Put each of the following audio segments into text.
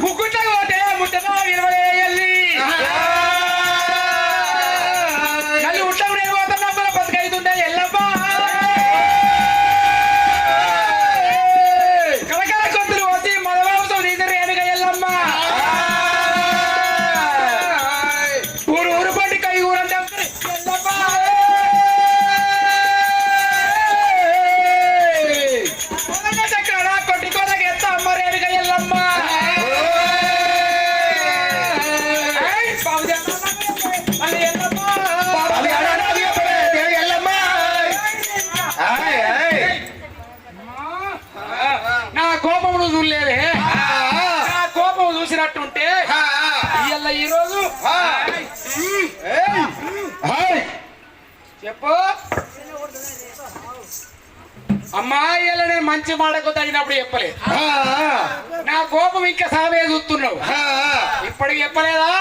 ముగ్గుంటకు పోతే ముట్టగా 20 ఏళ్ళి నల్లి ఉట్టకు నేను పోతున్నా బతికైతుండే ఎల్లమ్మ కలకల కొద్దులు పోతే మదవాంసం తీసరి ఎనుక ఎల్లమ్మ ఊరు ఊరు పట్టి కై ఊరంటే ఎల్లమ్మ చక్రాల కొట్టి కొనకి ఎత్త అమ్మ రేణుక ఎల్లమ్మ నా కోపం నువ్వు చూడలేదే నా కోపం చూసినట్టుంటే ఇవాళ ఈరోజు చెప్పు అమ్మాయి నేను మంచి మాటకు తగినప్పుడు చెప్పలేదు నా కోపం ఇంకా సాగే చూస్తున్నావు ఇప్పటికి చెప్పలేదా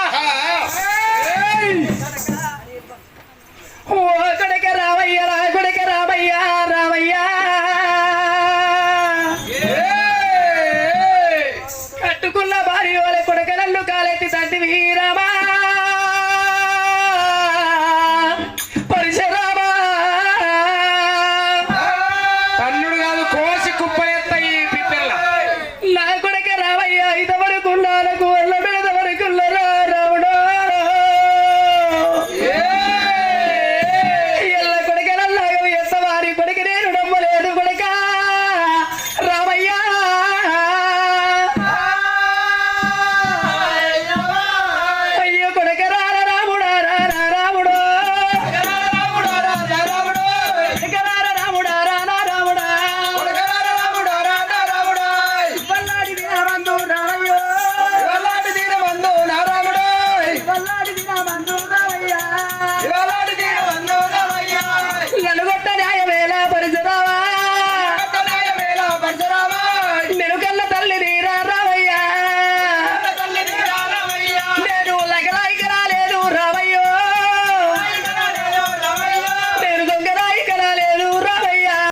కొడుక రామయ్య కొడుక రామయ్య